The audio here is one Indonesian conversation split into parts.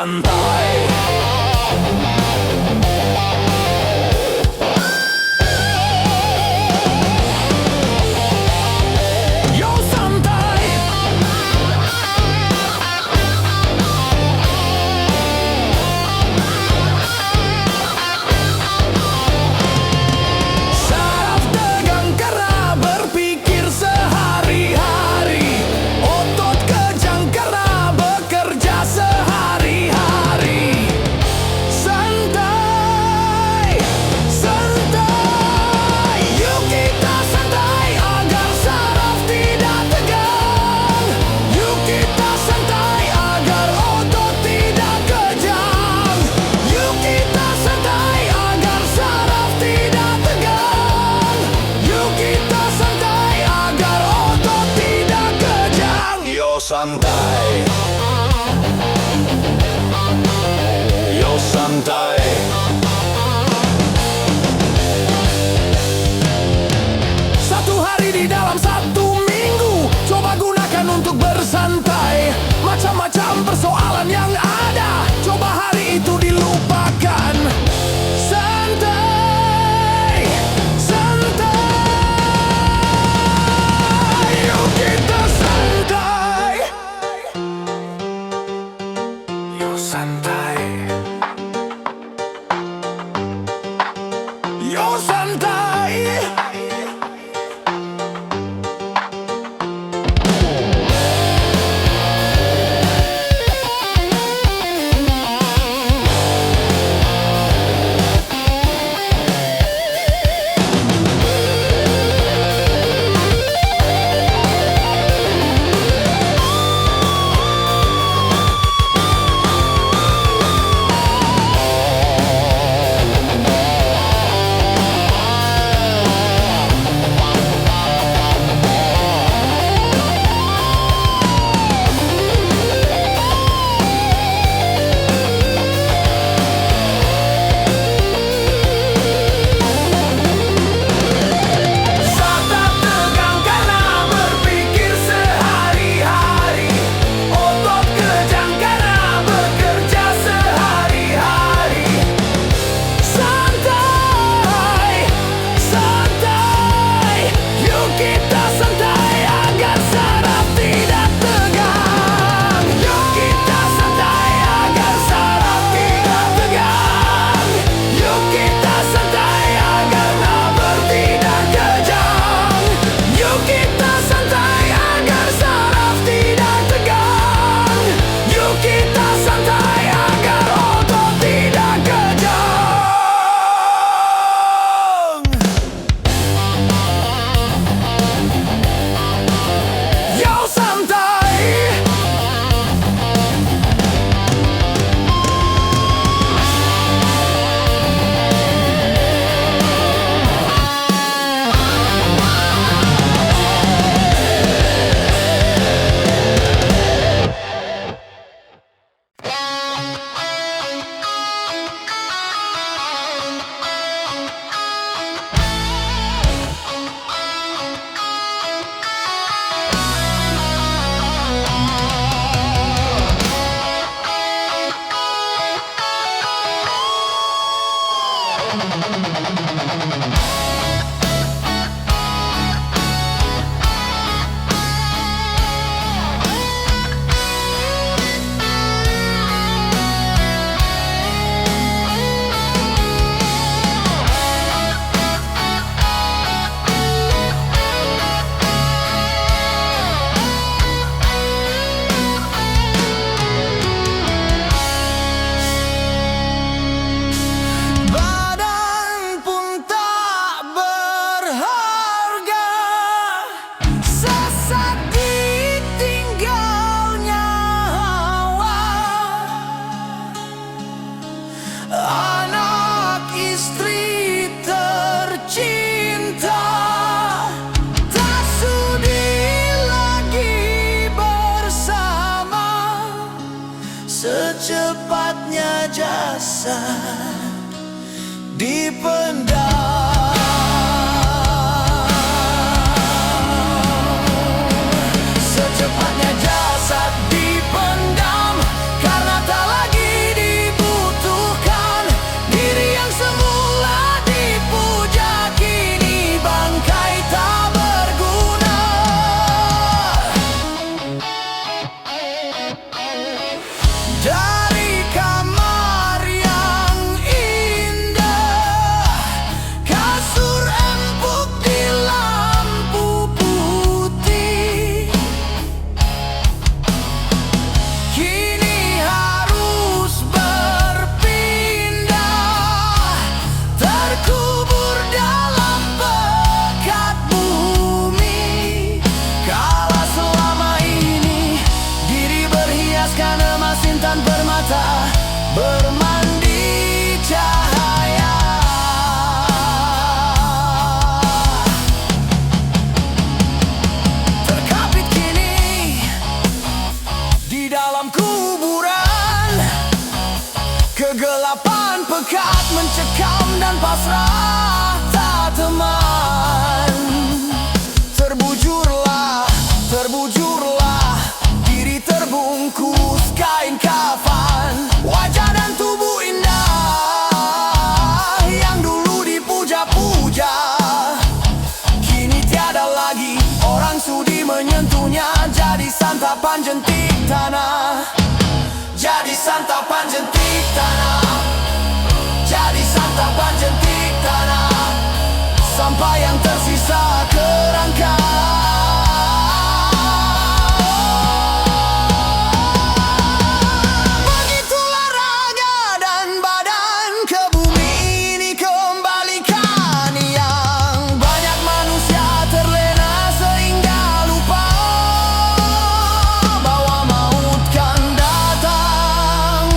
santai. Yo santai. Saraf tegang karena berpikir sehari-hari. Otot kejang karena bekerja sehari-hari. Santai, santai. Yuk kita santai agar saraf tidak tegang. Yuk kita santai agar otot tidak kejang. Yuk kita santai agar saraf tidak tegang. Yuk kita santai agar otot tidak kejang. Yo santai. Yo santai. Satu hari di dalam satu minggu, coba gunakan untuk bersantai. Macam-macam persoalan yang ada, coba hari itu dilupakan. Santai, santai. Yuk kita santai. melekat, mencekam dan pasrah tak teman. Terbujurlah, terbujurlah, diri terbungkus kain kafan. Wajah dan tubuh indah yang dulu dipuja-puja, kini tiada lagi orang sudi menyentuhnya. Jadi santapan jentik tanah, jadi santapan jentik tanah, jadi santapan jentik tanah, sampai yang tersisa kerangka. Begitulah raga dan badan ke bumi ini kembalikan. Yang banyak manusia terlena sehingga lupa bahwa maut kan datang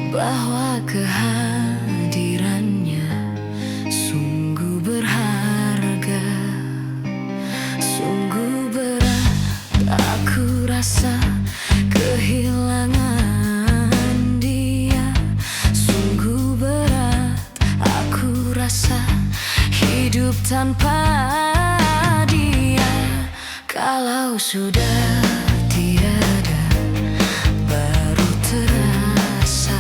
bahwa kehadirannya sungguh berharga, sungguh berat aku rasa kehilangan dia, sungguh berat aku rasa hidup tanpa dia. Kalau sudah tiada, baru terasa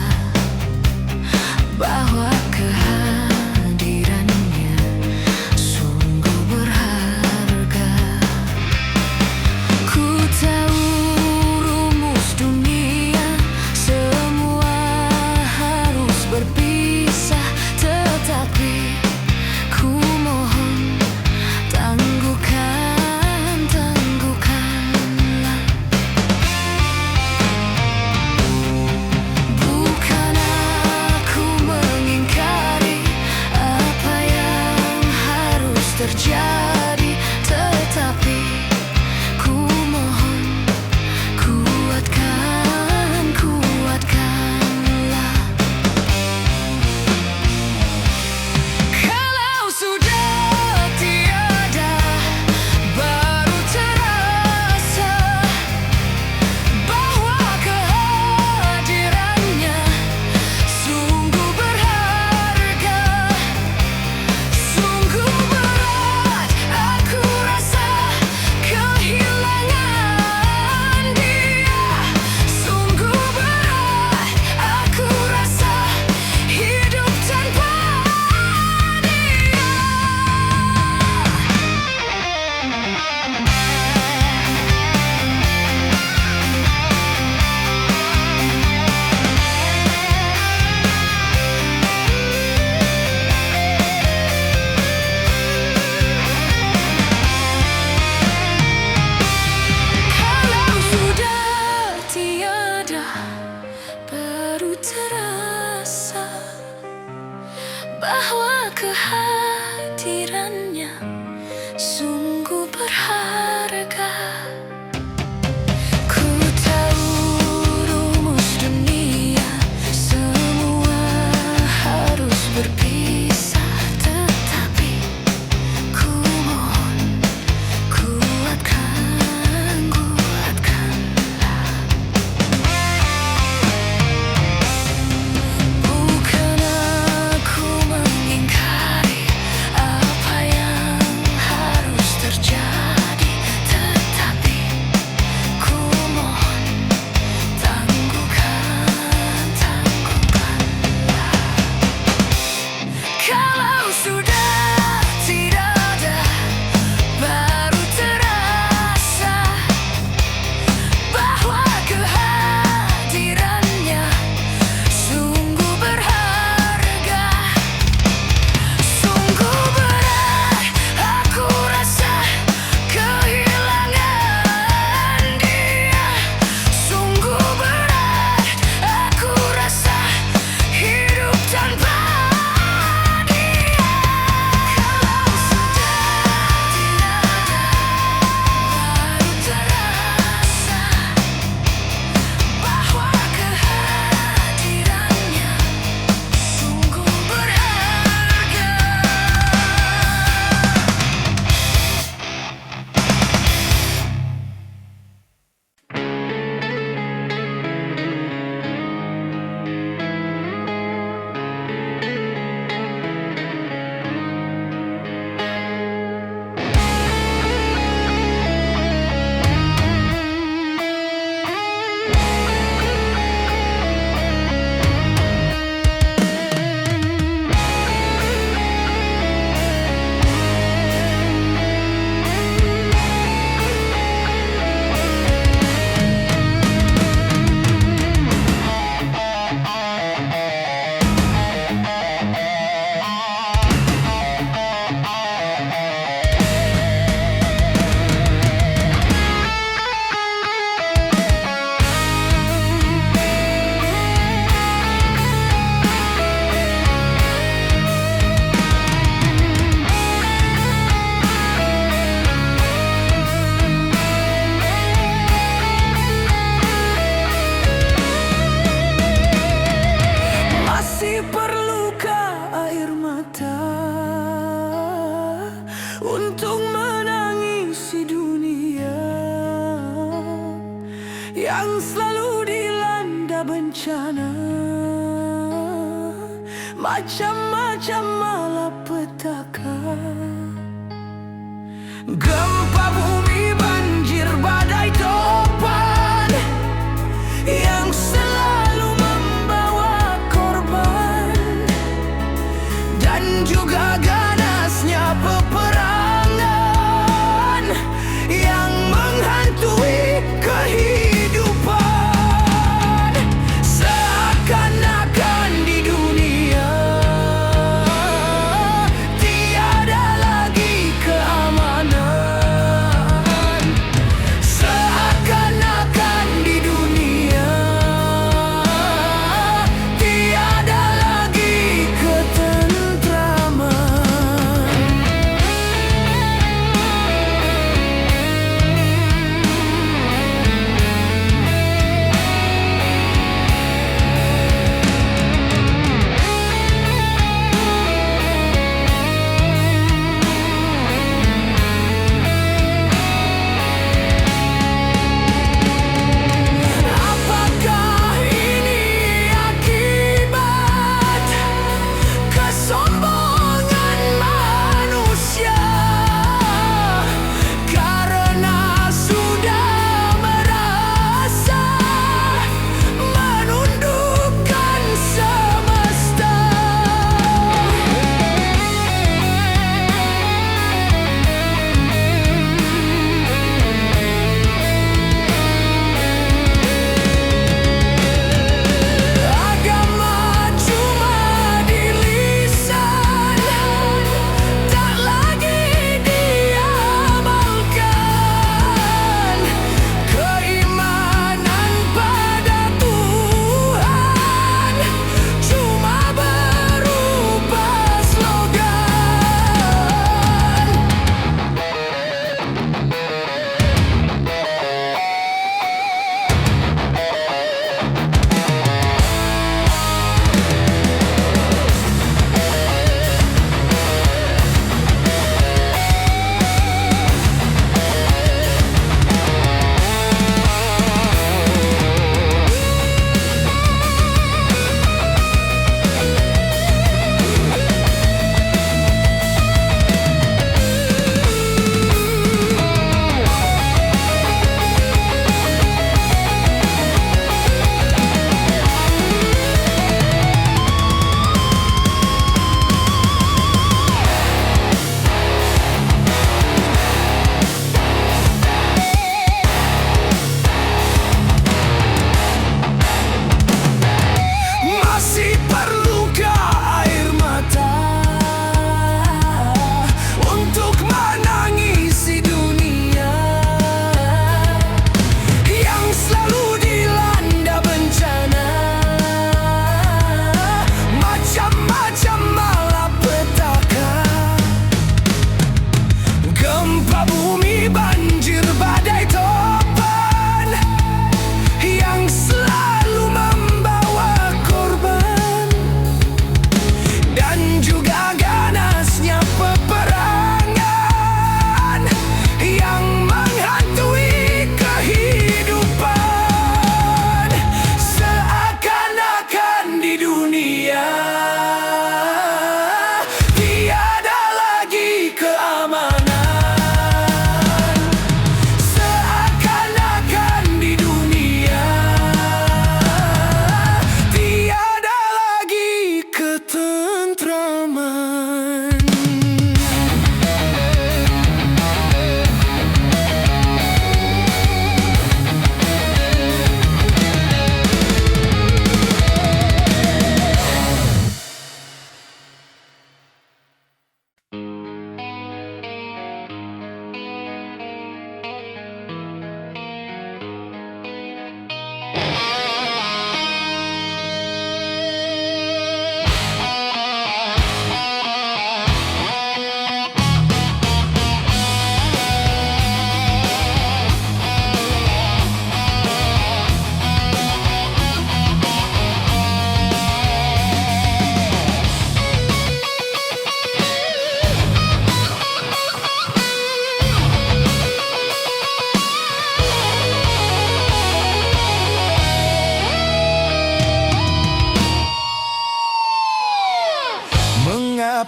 terasa bahwa kehadirannya sungguh berharga. Ku tahu rumus dunia, semua harus berpisah, tetapi ku mohon, kuatkanlah. Bukan aku mengingkari apa yang harus terjadi, tetapi ku mohon, tangguhkanlah. Kalau sudah tidak ada, baru terasa bahwa kehadirannya sungguh berharga. Sungguh berat aku rasa kehilangan dia. Sungguh berat aku rasa hidup tanpa dia. Kalau sudah tidak ada, baru terasa bahwa kehadirannya sungguh berharga. Masih perlukah air mata untuk menangisi dunia yang selalu dilanda bencana, macam-macam malapetaka, gempa bumi, banjir, badai, topan yang selalu membawa korban, dan juga ganasnya peperangan yang menghantui kehidupan. Seakan-akan di dunia tiada lagi keamanan. Seakan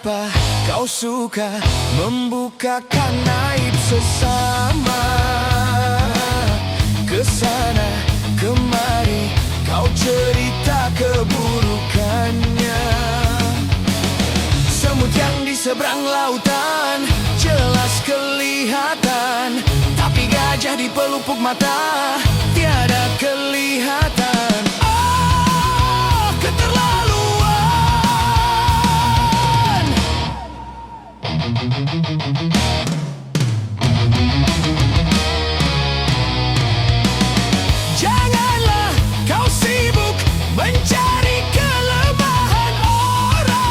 Mengapa kau suka membukakan aib sesama? Kesana kemari kau cerita keburukannya. Semut yang di seberang lautan jelas kelihatan, tapi gajah di pelupuk mata tiada kelihatan. Oh, keterlaluan. Janganlah kau sibuk mencari kelemahan orang.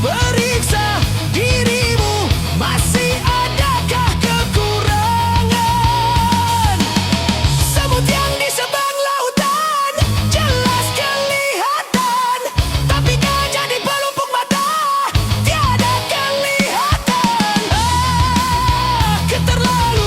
Periksa dirimu, masih adakah kekurangan? Semut yang di seberang lautan jelas kelihatan, tapi gajah di pelupuk mata tiada kelihatan. Ah, keterlaluan.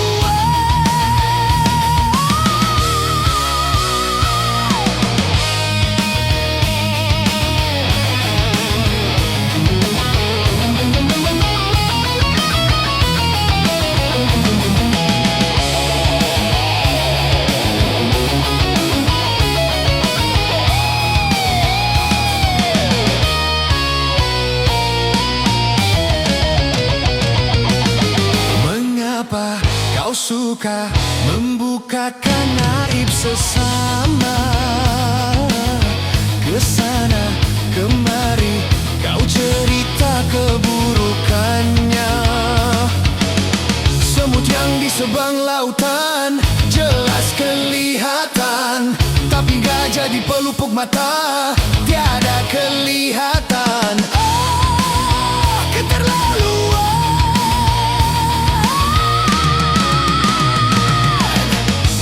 Mengapa kau suka membukakan aib sesama? Kesana kemari kau cerita keburukannya. Semut yang di seberang lautan jelas kelihatan, tapi gajah di pelupuk mata tiada kelihatan. Oh, keterlaluan.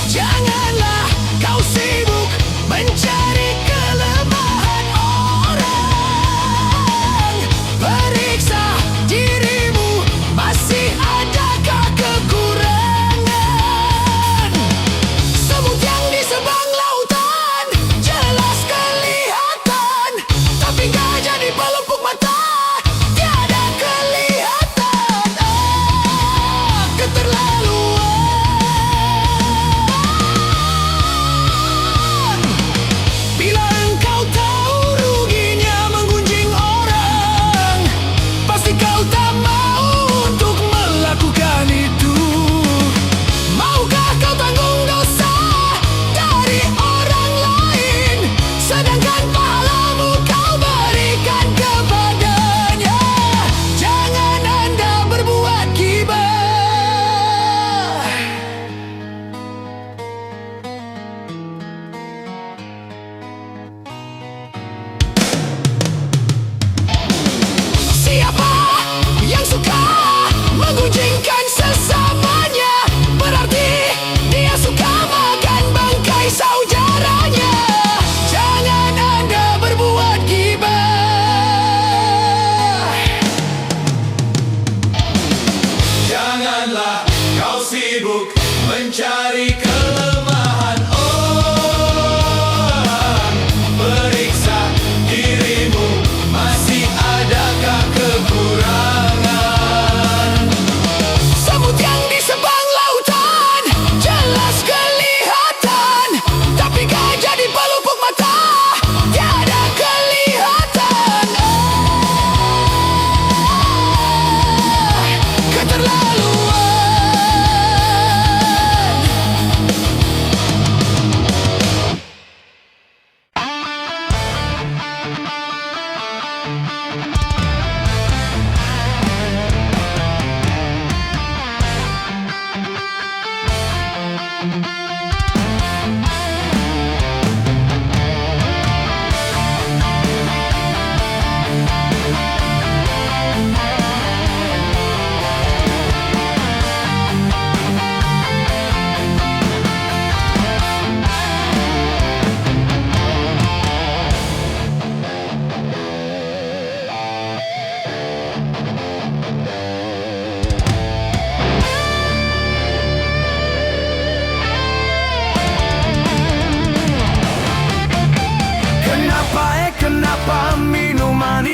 Janganlah kau sibuk mencari kelemahan orang. Periksa dirimu, masih adakah kekurangan? Semut yang di seberang lautan jelas kelihatan, tapi gajah di pelupuk mata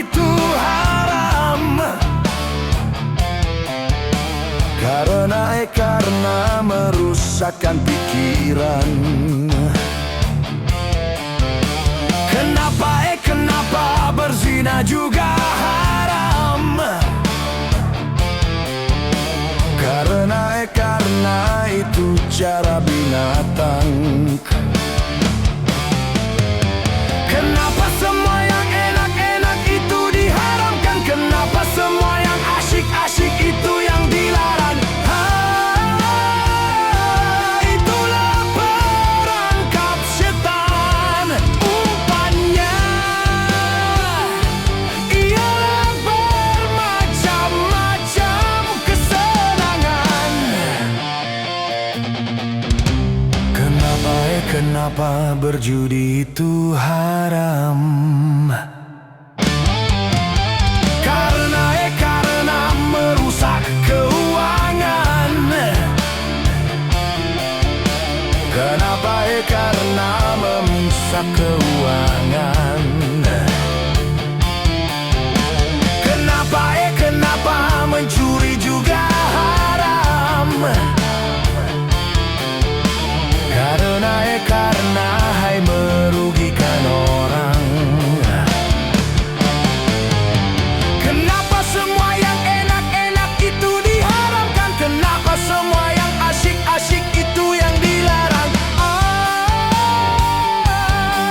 itu haram. Karena merusakkan pikiran. Kenapa berzina juga haram? Karena itu cara binatang. Kenapa semua yang enak-enak itu diharamkan? Kenapa semua yang asyik-asyik itu yang dilarang? Itulah perangkap setan. Umpannya ialah bermacam-macam kesenangan. Kenapa berjudi itu haram? Karena merusak keuangan. Karena merusak keuangan. Kenapa mencuri juga haram? Karena hai merugikan orang. Kenapa semua yang enak-enak itu diharamkan? Kenapa semua yang asyik-asyik itu yang dilarang?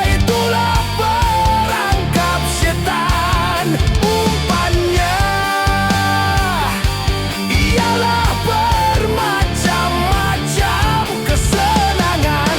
Itulah perangkap setan. Umpannya ialah bermacam-macam kesenangan.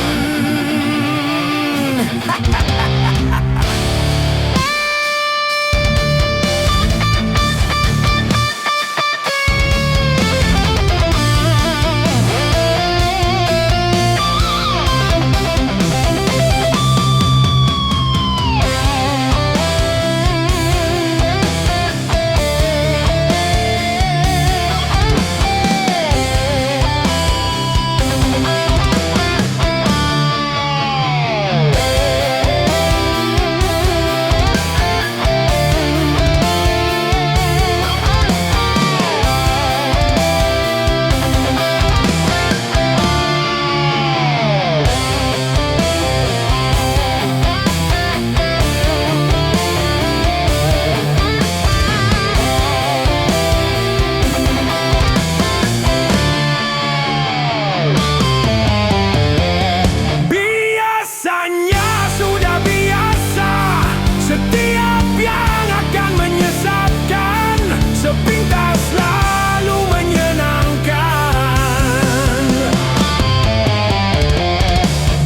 Setiap yang akan menyesatkan, sepintas lalu menyenangkan.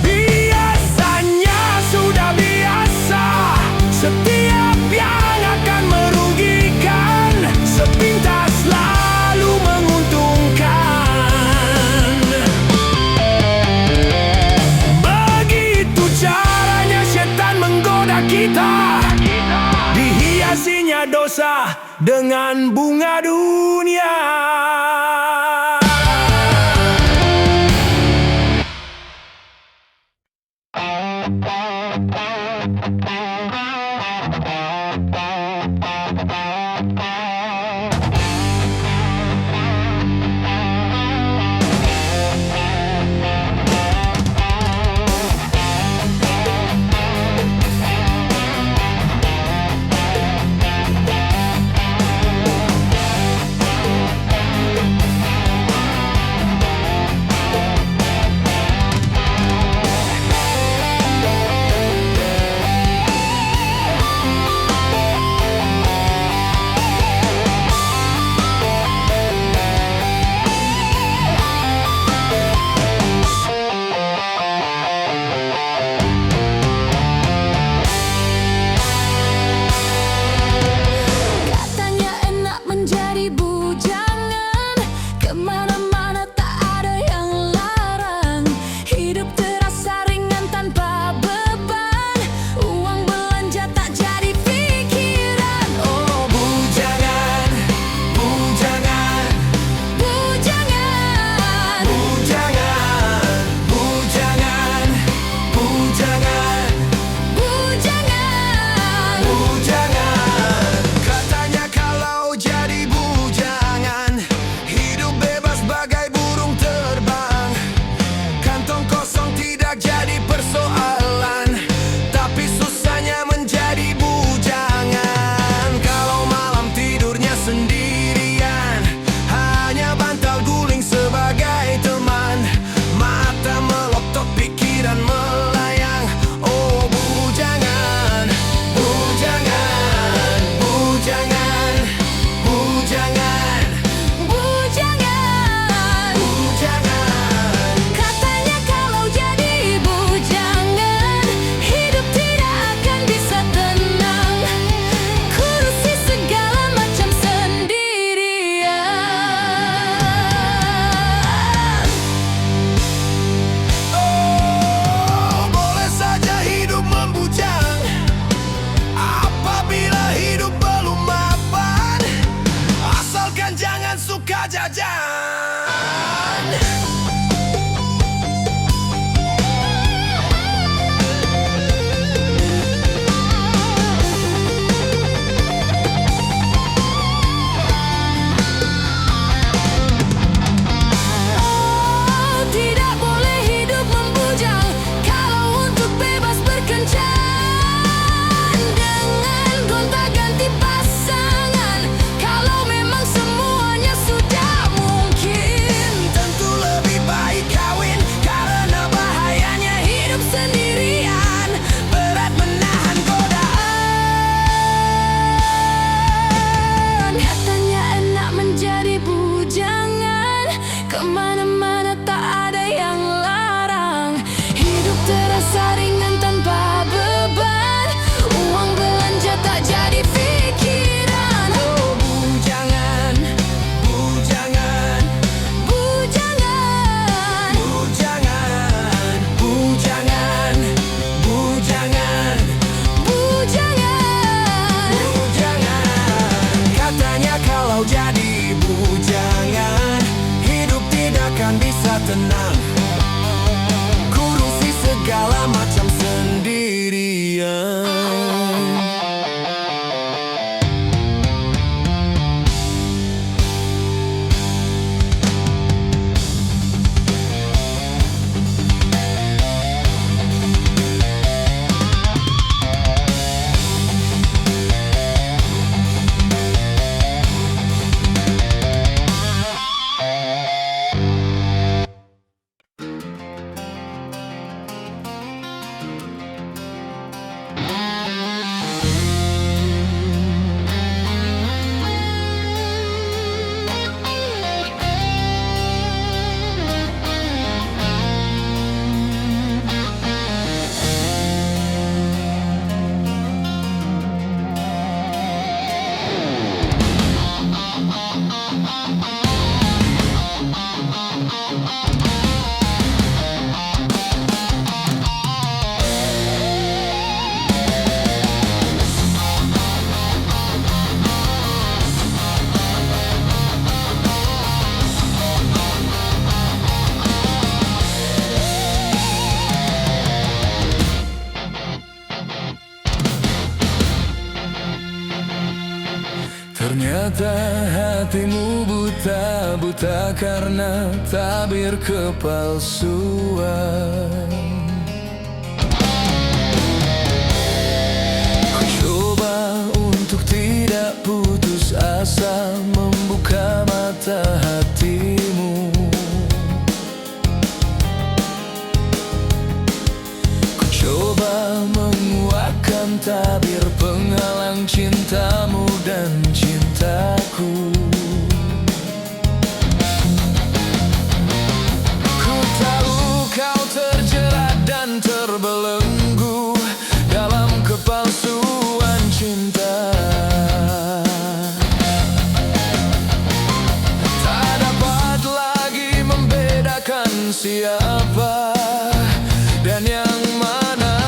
Biasanya sudah biasa, setiap yang akan merugikan, sepintas lalu menguntungkan. Begitu caranya setan menggoda kita. Dihiasinya dosa dengan bunga dunia. macam sendirian. Ternyata hatimu buta karena tabir kepalsuan. Ku coba untuk tidak putus asa, membuka mata hatimu. Ku coba menguatkan tabir penghalang cintamu dan cintaku. Ku tahu kau terjerat dan terbelenggu dalam kepalsuan cinta. Tak dapat lagi membedakan siapa dan yang mana.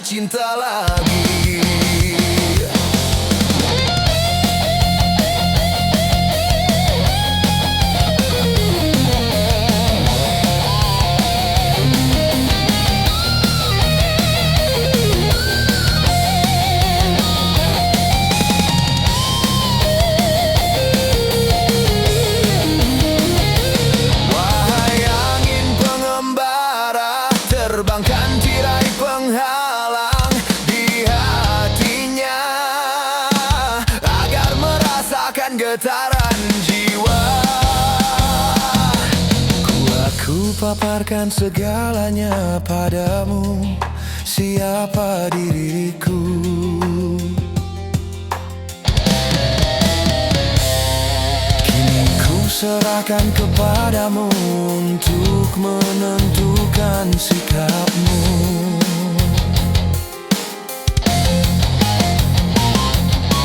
Cinta lagi. Wahai angin pengembara, terbangkan tirai penghalang di hatinya agar merasakan getaran jiwa. Aku paparkan segalanya padamu, siapa diriku. Kini ku serahkan kepadamu untuk menentukan sikapmu.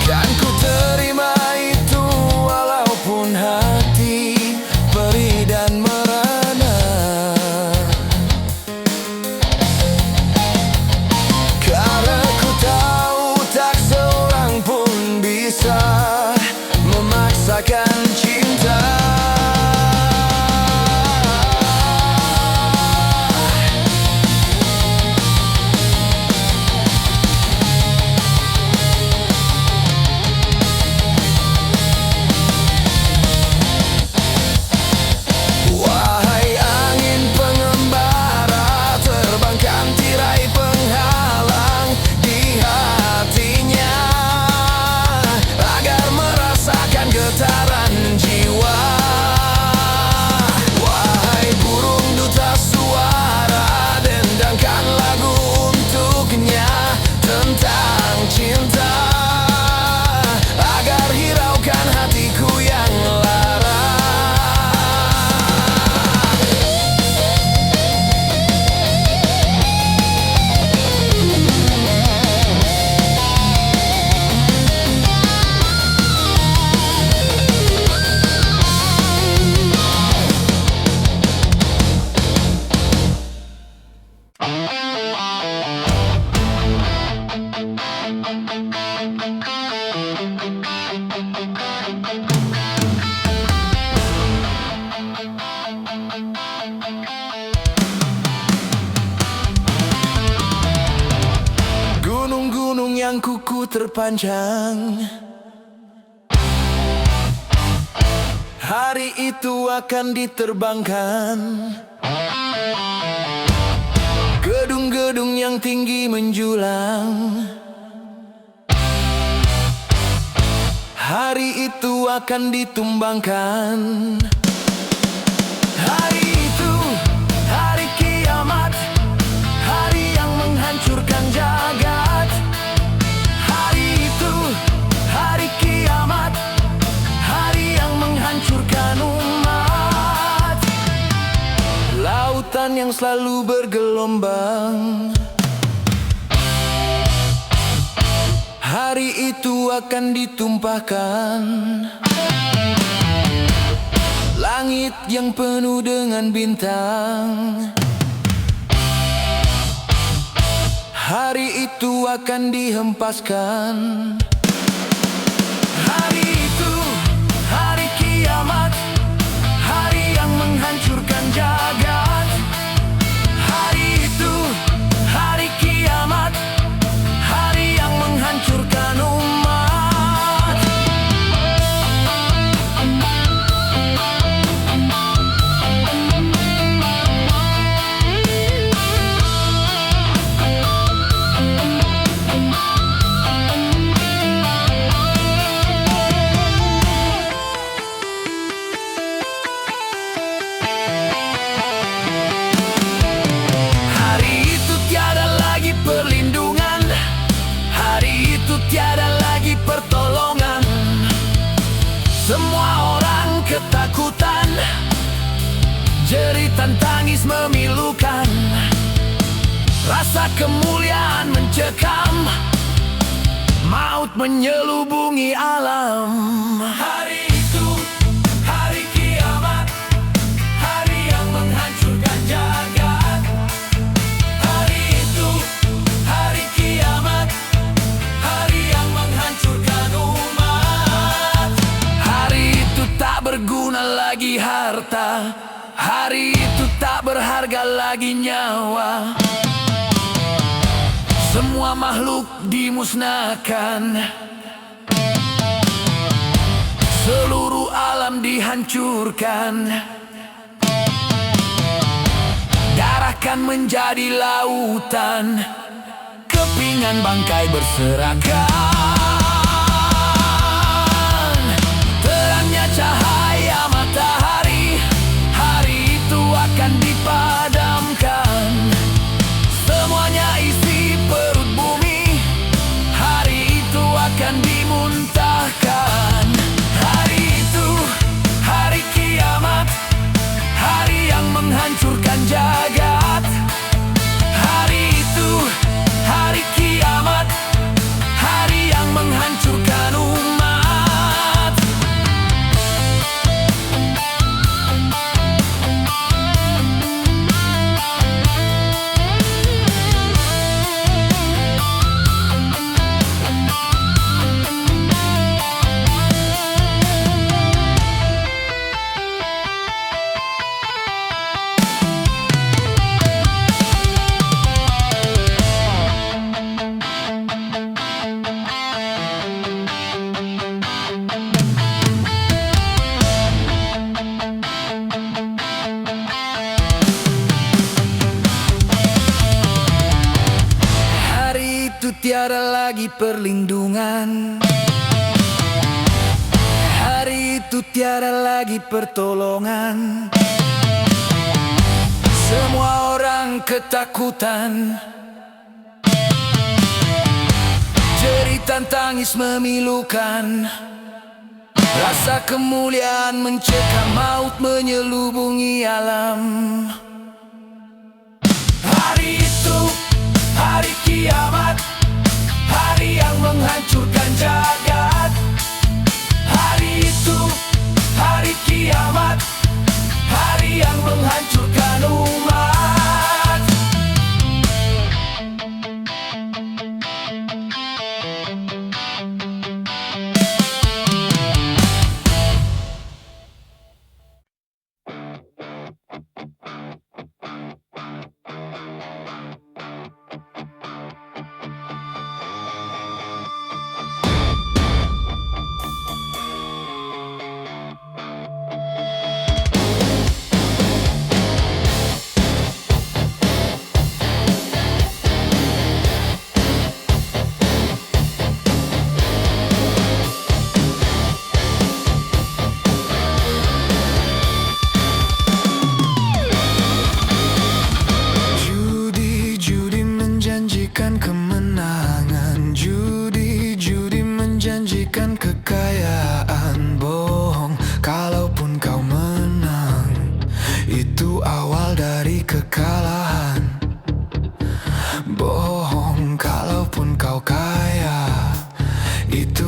Kan ku terima itu walaupun hati perih dan merana, karena ku tahu tak seorang pun bisa memaksakan cinta. Gunung-gunung yang kuku terpanjang, hari itu akan diterbangkan. Gedung-gedung yang tinggi menjulang, hari itu akan ditumbangkan. Hari itu, hari kiamat, hari yang menghancurkan jagat. Hari itu, hari kiamat, hari yang menghancurkan umat. Lautan yang selalu bergelombang, hari itu akan ditumpahkan. Langit yang penuh dengan bintang, hari itu akan dihempaskan. Hari itu, hari kiamat, hari yang menghancurkan jagat. Hari itu, hari kiamat, hari yang menghancurkan umat. Hari itu tiada lagi perlindungan, hari itu tiada lagi pertolongan. Semua orang ketakutan, jeritan tangis memilukan. Rasa kemuliaan mencekam, maut menyelubungi alam. Hari itu, hari kiamat, hari yang menghancurkan jagat. Hari itu, hari kiamat, hari yang menghancurkan umat. Hari itu tak berguna lagi harta, hari itu tak berharga lagi nyawa. Semua makhluk dimusnahkan, seluruh alam dihancurkan. Darah kan menjadi lautan, kepingan bangkai berserakan. Terangnya cahaya matahari, hari itu akan dipadamkan. Semuanya isi perut bumi, hari itu akan dimuntahkan. Hari itu, hari kiamat, hari yang menghancurkan jagat. Hari itu, hari kiamat, hari yang menghancurkan umat. Hari itu tiada lagi perlindungan, hari itu tiada lagi pertolongan. Semua orang ketakutan, jeritan tangis memilukan. Rasa kemuliaan mencekam, maut menyelubungi alam. Hari itu, hari kiamat, hari yang menghancurkan jagat. Hari itu, hari kiamat, hari yang menghancurkan umat.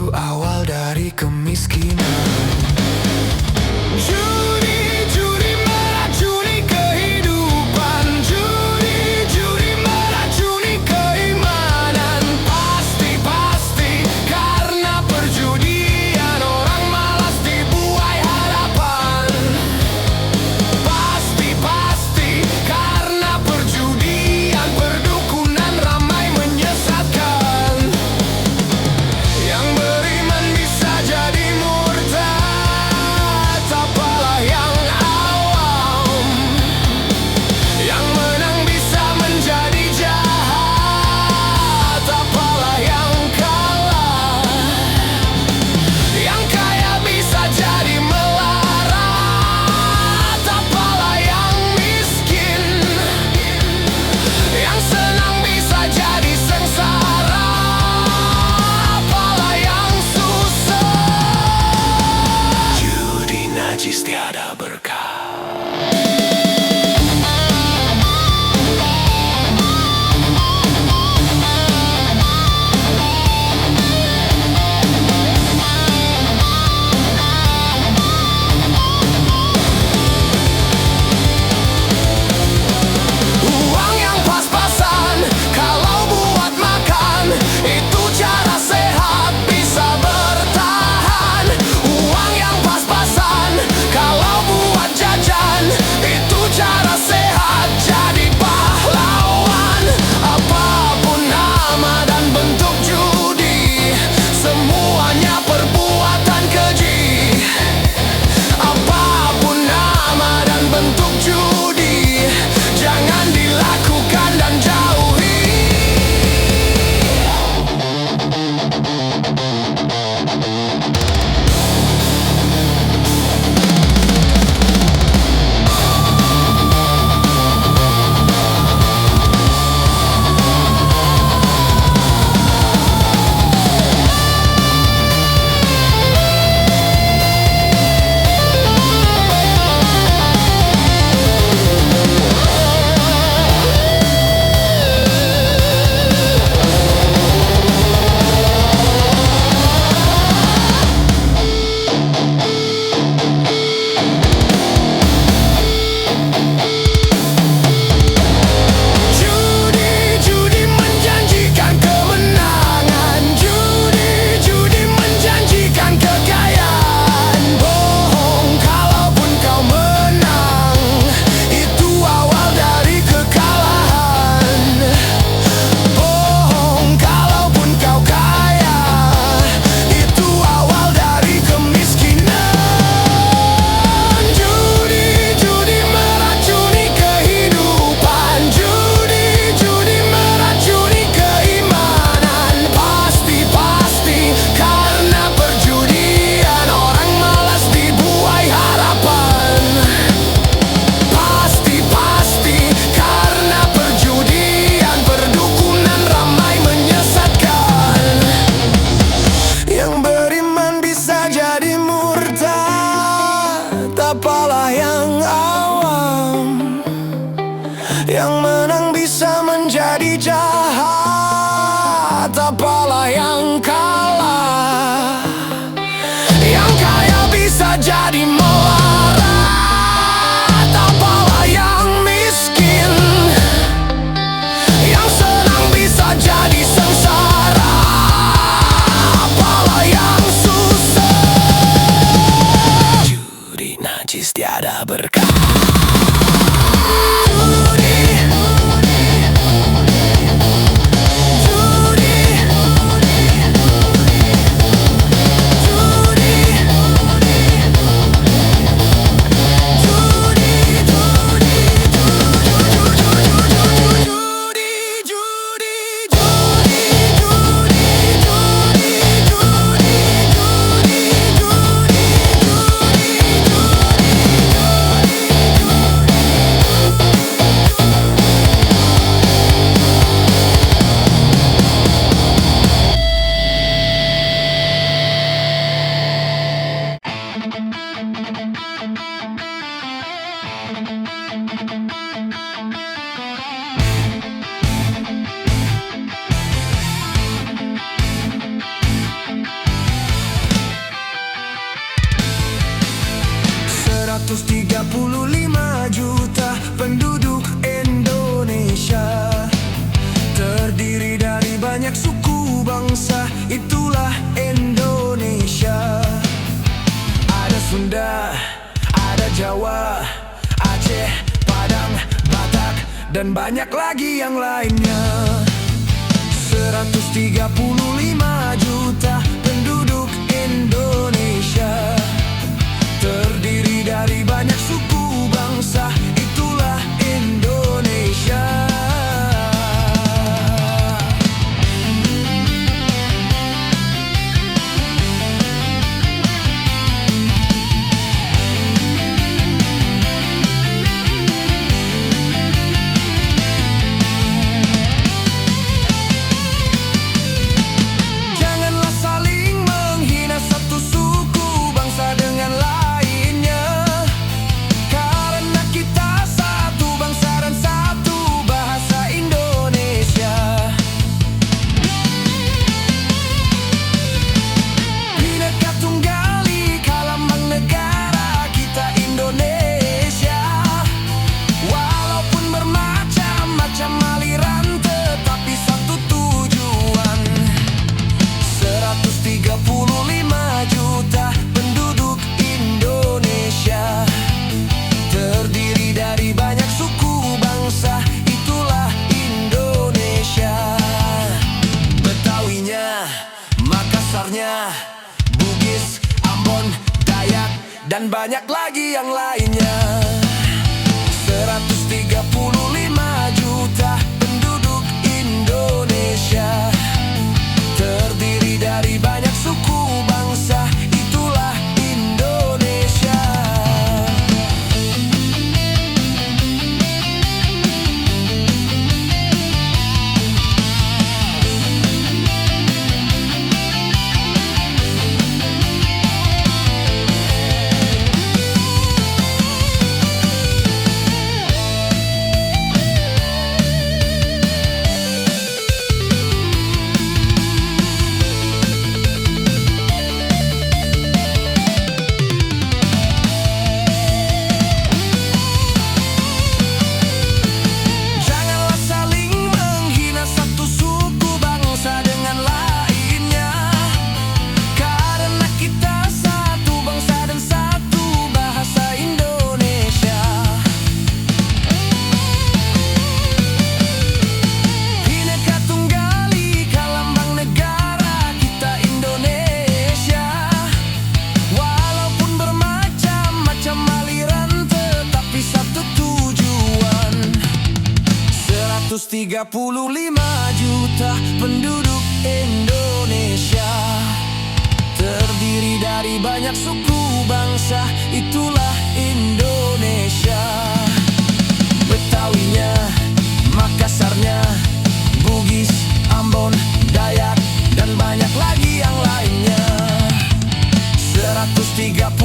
Itu awal dari kemiskinan. Judi, judi meracuni kehidupan. Judi, judi meracuni keimanan. Pasti, pasti karena perjudian orang malas dibuai harapan. Pasti, pasti karena perjudian perdukunan ramai menyesatkan. Yang beriman bisa jadi murtad, apalah yang awam. Yang menang bisa menjadi jahat, apalah yang kalah. Yang kaya bisa jadi melarat, apalah yang miskin. Yang senang bisa jadi sengsara, apalah yang susah. Judi najis tiada berkah. Uang yang pas-pasan kalau buat makan, itu cara sehat bisa bertahan. Uang yang pas-pasan kalau buat jajan, itu cara sehat jadi pahlawan. Apapun nama dan bentuk judi, semuanya perbuatan keji. Apapun nama dan bentuk judi, jangan dilakukan dan jauhi. Judi, judi menjanjikan kemenangan. Judi, judi menjanjikan kekayaan. Bohong kalaupun kau menang, itu awal dari kekalahan. Bohong kalaupun kau kaya, itu awal dari kemiskinan. Judi, judi meracuni kehidupan. Judi, judi meracuni keimanan. Pasti, pasti karena perjudian orang malas dibuai harapan. Pasti, pasti karena perjudian perdukunan ramai menyesatkan. Yang beriman bisa jadi murtad, apalah yang awam. Yang menang bisa menjadi jahat, apalah yang kalah. Yang kaya bisa jadi melarat, apalah yang miskin. Yang senang bisa jadi sengsara, apalah yang susah. Judi najis tiada berkah. bangsa, itulah Indonesia. Ada Sunda, ada Jawa, Aceh, Padang, Batak, dan banyak lagi yang lainnya. 135 juta penduduk Indonesia, terdiri dari banyak suku bangsa, itulah Indonesia. Janganlah saling menghina satu suku bangsa dengan lainnya, karena kita satu bangsa dan satu bahasa Indonesia. Bhinneka Tunggal Ika lambang negara kita Indonesia. Walaupun bermacam-macam aliran, tetapi satu tujuan. 135 juta penduduk Indonesia, terdiri dari banyak suku bangsa, itulah Indonesia. Betawinya, Makassarnya, Bugis, Ambon, Dayak, dan banyak lagi yang lainnya. 135 juta penduduk Indonesia, terdiri dari banyak suku bangsa, itulah Indonesia. Janganlah saling menghina satu suku bangsa dengan lainnya, karena kita satu bangsa dan satu bahasa Indonesia. Bhinneka Tunggal Ika lambang negara kita Indonesia. Walaupun bermacam-macam aliran, tetapi satu tujuan. 135 juta penduduk Indonesia, terdiri dari banyak suku bangsa, itulah Indonesia. Betawinya, Makassarnya, Bugis, Ambon, Dayak, dan banyak lagi yang lainnya. 135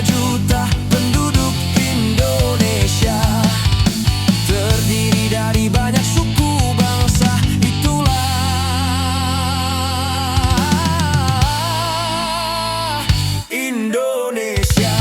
juta penduduk Indonesia, terdiri dari banyak suku bangsa, itulah Indonesia.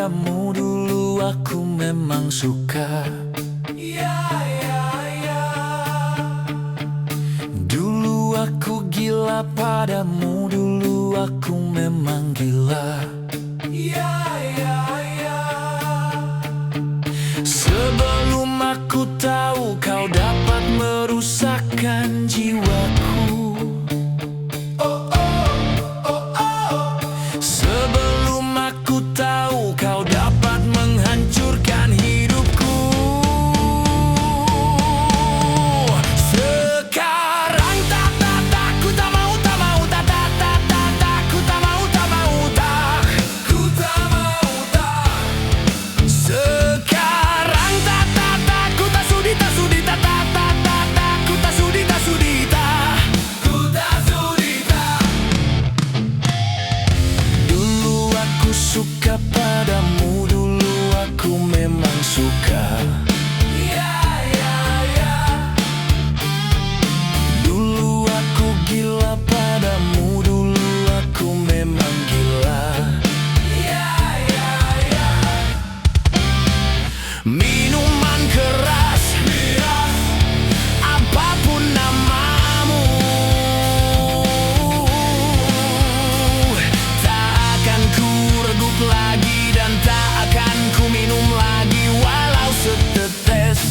padamu, dulu aku memang suka. Dulu aku gila padamu, dulu aku memang gila. Sebelum aku tahu kau dapat merusakkan jiwaku. Sebelum aku tahu kau dapat menghancurkan hidupku. Sekarang tak ku tak mau, tak mau, tak ku tak mau, tak mau, tak ku tak mau, tak. Sekarang tak ku tak sudi, tak sudi, tak ku tak sudi, tak sudi, tak ku tak sudi, tak. Dulu aku suka padamu, dulu aku memang suka. Dulu aku gila padamu, dulu aku memang gila. Minuman keras, apapun namamu, tak akan ku regup lagi dan tak akan ku minum lagi walau setetes.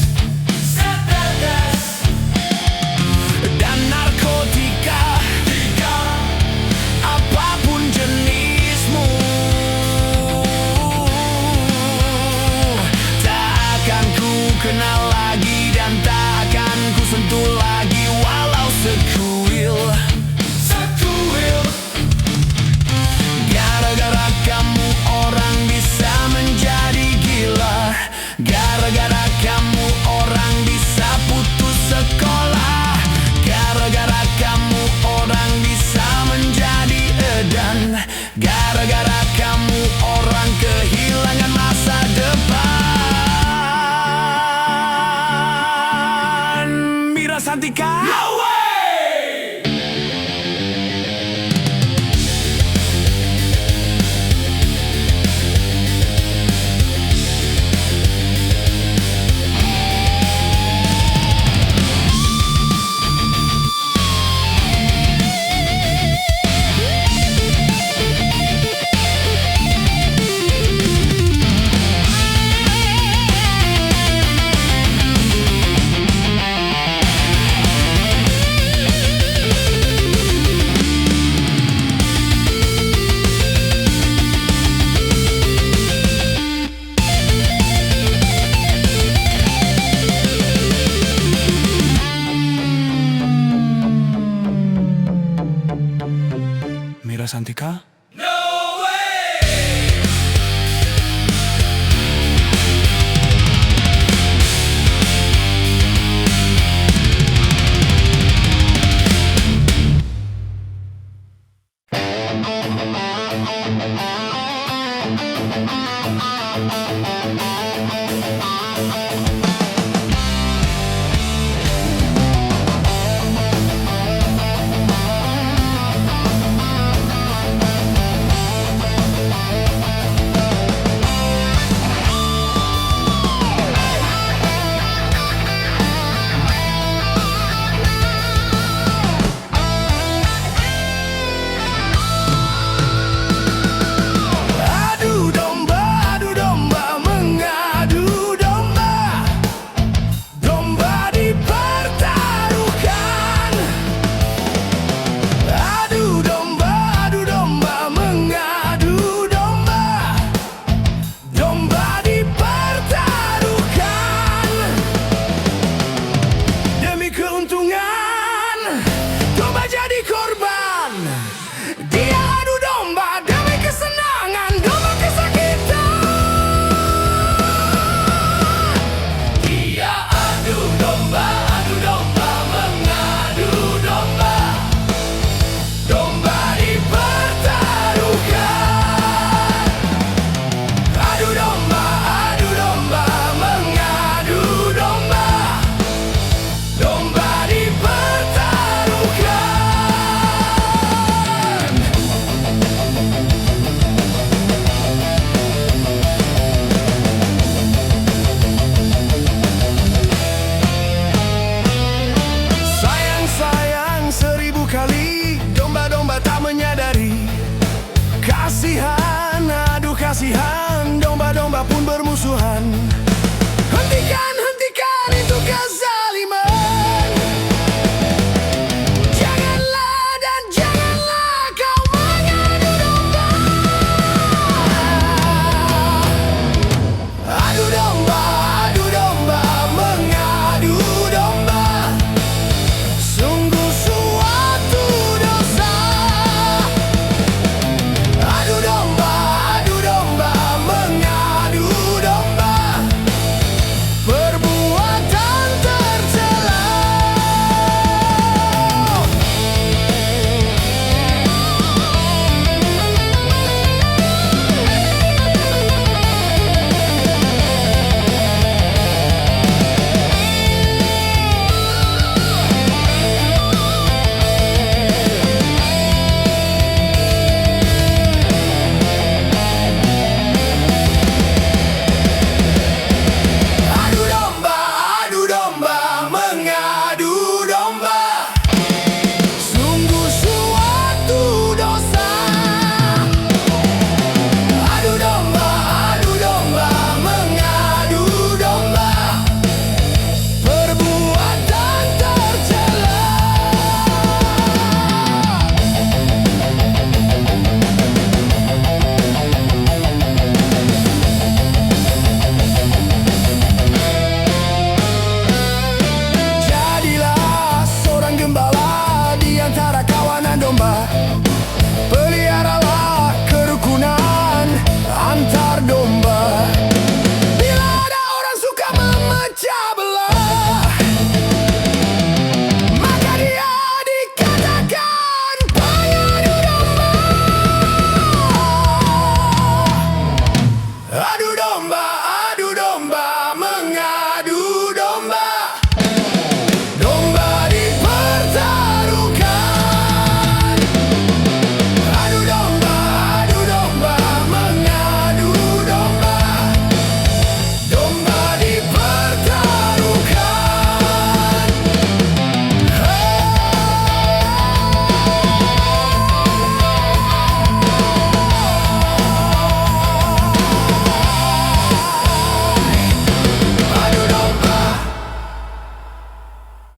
Dan narkotika, apapun jenismu, tak akan ku kenal lagi dan tak akan ku sentuh lagi walau sekuil. Gara-gara kamu orang bisa menjadi gila. Gara-gara kamu orang bisa putus sekolah. Gara-gara kamu orang bisa menjadi edan. Gara-gara kamu orang kehilangan masa depan. Mira Santika. No way! Mira Santika? Adu domba permusuhan.